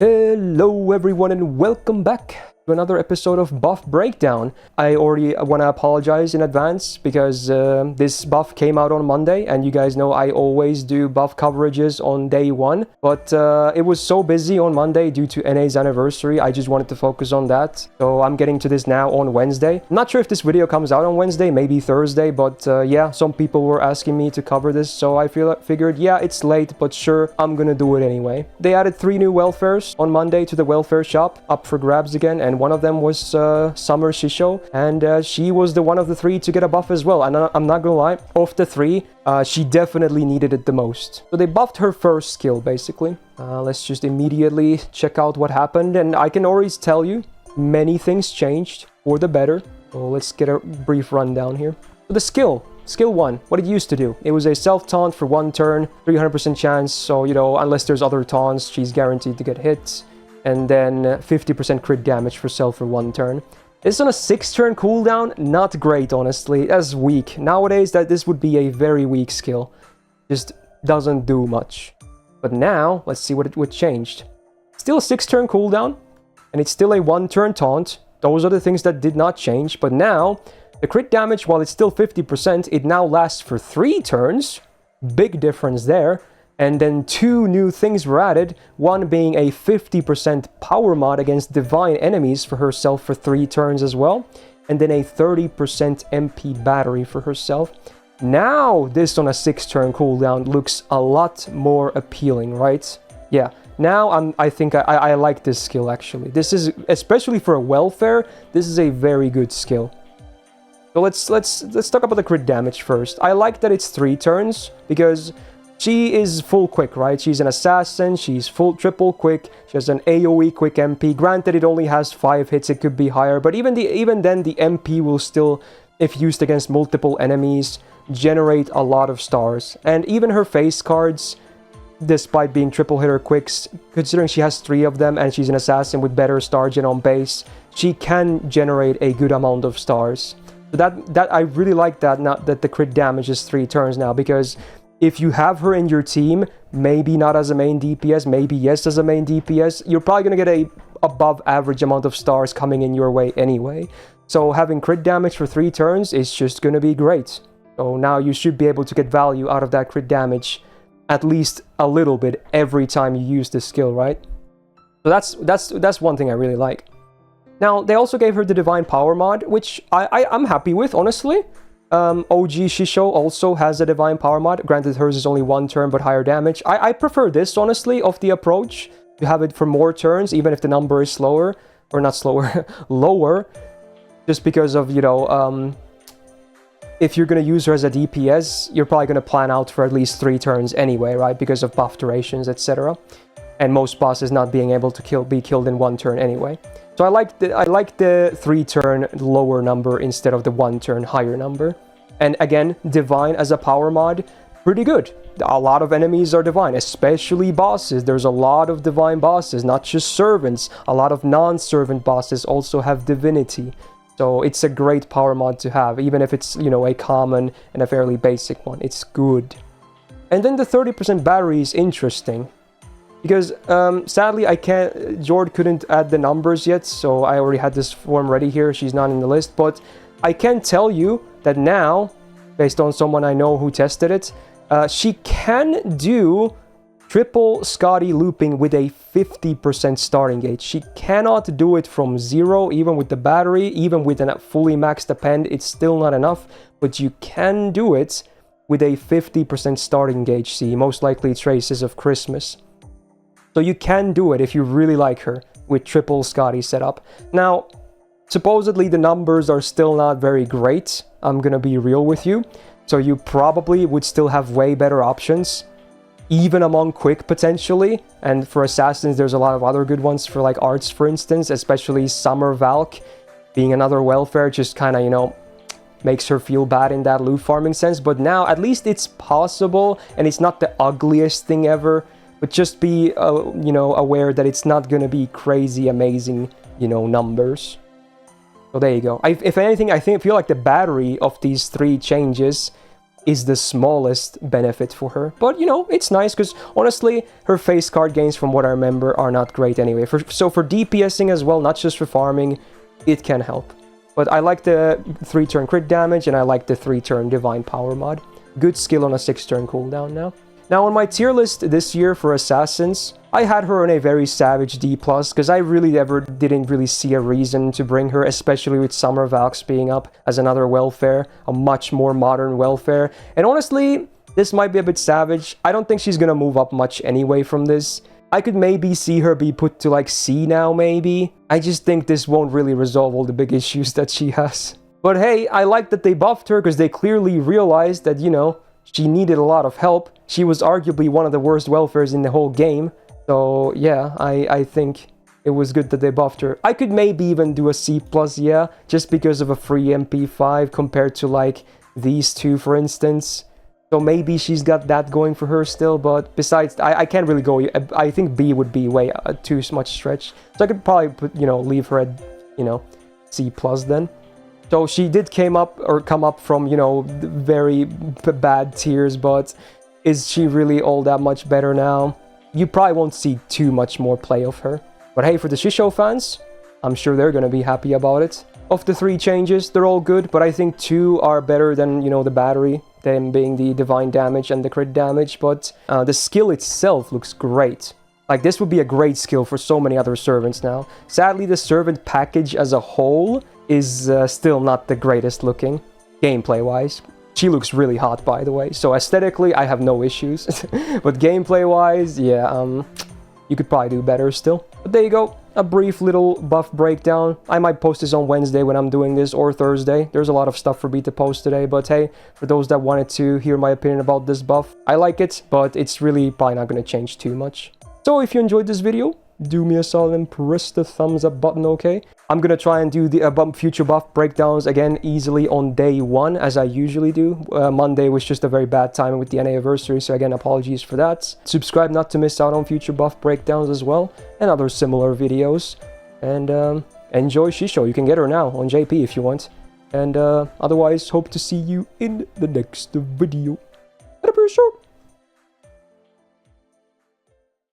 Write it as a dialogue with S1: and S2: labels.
S1: Hello everyone and welcome back to another episode of Buff Breakdown. I already want to apologize in advance because this buff came out on Monday, and you guys know I always do buff coverages on day one, but it was so busy on Monday due to NA's anniversary. I just wanted to focus on that, so I'm getting to this now on Wednesday. I'm not sure if this video comes out on Wednesday, maybe Thursday, but yeah, some people were asking me to cover this, so I figured, yeah, it's late, but sure, I'm gonna do it anyway. They added 3 new welfares on Monday to the welfare shop, up for grabs again, and one of them was Summer Shisho, and she was the one of the 3 to get a buff as well. And I'm not gonna lie, of the 3, she definitely needed it the most. So they buffed her first skill, basically. Let's just immediately check out what happened, and I can always tell you, many things changed for the better. So let's get a brief rundown here. So the skill 1, what it used to do, it was a self-taunt for 1 turn, 300% chance, so you know, unless there's other taunts, she's guaranteed to get hit. And then 50% crit damage for self for 1 turn. It's on a 6-turn cooldown, not great honestly, that's weak. Nowadays this would be a very weak skill, just doesn't do much. But now, let's see what changed. Still a 6-turn cooldown, and it's still a 1-turn taunt. Those are the things that did not change, but now, the crit damage, while it's still 50%, it now lasts for 3 turns. Big difference there. And then 2 new things were added, one being a 50% power mod against divine enemies for herself for 3 turns as well, and then a 30% MP battery for herself. Now this on a 6-turn cooldown looks a lot more appealing, right? Yeah, now I think I like this skill actually. This is, especially for a welfare, this is a very good skill. So let's talk about the crit damage first. I like that it's 3 turns because she is full quick, right? She's an assassin, she's full triple quick, she has an AoE quick MP. Granted, it only has 5 hits, it could be higher, but even then the MP will still, if used against multiple enemies, generate a lot of stars. And even her face cards, despite being triple hitter quicks, considering she has 3 of them and she's an assassin with better star gen on base, she can generate a good amount of stars. So that I really like that, not that the crit damage is 3 turns now, because if you have her in your team, maybe not as a main DPS, maybe yes as a main DPS, you're probably going to get a above average amount of stars coming in your way anyway. So having crit damage for 3 turns is just going to be great. So now you should be able to get value out of that crit damage at least a little bit every time you use this skill, right? So that's one thing I really like. Now, they also gave her the Divine Power mod, which I'm happy with, honestly. OG Shisho also has a Divine Power mod. Granted, hers is only 1 turn, but higher damage. I prefer this, honestly, of the approach. To have it for more turns, even if the number is slower. Or not slower, lower. Just because of, you know, if you're going to use her as a DPS, you're probably going to plan out for at least 3 turns anyway, right? Because of buff durations, etc. And most bosses not being able to be killed in 1 turn anyway. So I like the 3-turn lower number instead of the 1-turn higher number. And again, Divine as a power mod, pretty good. A lot of enemies are Divine, especially bosses. There's a lot of Divine bosses, not just servants. A lot of non-servant bosses also have Divinity. So it's a great power mod to have, even if it's, you know, a common and a fairly basic one. It's good. And then the 30% battery is interesting. Because sadly Jord couldn't add the numbers yet, so I already had this form ready here. She's not in the list, but I can tell you that now, based on someone I know who tested it, she can do triple Scotty looping with a 50% starting gauge. She cannot do it from 0, even with the battery, even with a fully maxed append. It's still not enough, but you can do it with a 50% starting gauge. See, most likely Traces of Christmas. So you can do it if you really like her with triple Scotty setup. Now, supposedly the numbers are still not very great. I'm gonna be real with you. So you probably would still have way better options, even among quick potentially. And for assassins, there's a lot of other good ones for like arts, for instance, especially Summer Valk being another welfare, just kind of, you know, makes her feel bad in that loot farming sense. But now at least it's possible, and it's not the ugliest thing ever. But just be, you know, aware that it's not going to be crazy, amazing, you know, numbers. So there you go. If anything, I feel like the battery of these 3 changes is the smallest benefit for her. But, you know, it's nice because, honestly, her face card gains, from what I remember, are not great anyway. So for DPSing as well, not just for farming, it can help. But I like the 3-turn crit damage, and I like the 3-turn Divine Power mod. Good skill on a 6-turn cooldown now. Now, on my tier list this year for Assassins, I had her on a very savage D+, because I really didn't really see a reason to bring her, especially with Summer Valks being up as another welfare, a much more modern welfare. And honestly, this might be a bit savage. I don't think she's gonna move up much anyway from this. I could maybe see her be put to like C now, maybe. I just think this won't really resolve all the big issues that she has. But hey, I like that they buffed her because they clearly realized that, you know, she needed a lot of help. She was arguably one of the worst welfares in the whole game. So yeah, I think it was good that they buffed her. I could maybe even do a C+, yeah, just because of a free MP5 compared to like these two, for instance. So maybe she's got that going for her still, but besides, I can't really go. I think B would be way too much stretch. So I could probably put, you know, leave her at, you know, C+ then. So she did come up from, you know, very bad tiers, but is she really all that much better now? You probably won't see too much more play of her. But hey, for the Shisho fans, I'm sure they're gonna be happy about it. Of the 3 changes, they're all good, but I think 2 are better than, you know, the battery, them being the divine damage and the crit damage, but the skill itself looks great. Like, this would be a great skill for so many other servants now. Sadly, the servant package as a whole is still not the greatest looking, gameplay-wise. She looks really hot, by the way, so aesthetically, I have no issues. But gameplay-wise, yeah, you could probably do better still. But there you go, a brief little buff breakdown. I might post this on Wednesday when I'm doing this, or Thursday. There's a lot of stuff for me to post today, but hey, for those that wanted to hear my opinion about this buff, I like it, but it's really probably not going to change too much. So if you enjoyed this video, do me a solid and press the thumbs up button, okay? I'm gonna try and do the future buff breakdowns again easily on day 1, as I usually do. Monday was just a very bad timing with the anniversary, so again, apologies for that. Subscribe not to miss out on future buff breakdowns as well, and other similar videos. And enjoy Shisho. You can get her now on JP if you want. And otherwise, hope to see you in the next video. Peace out.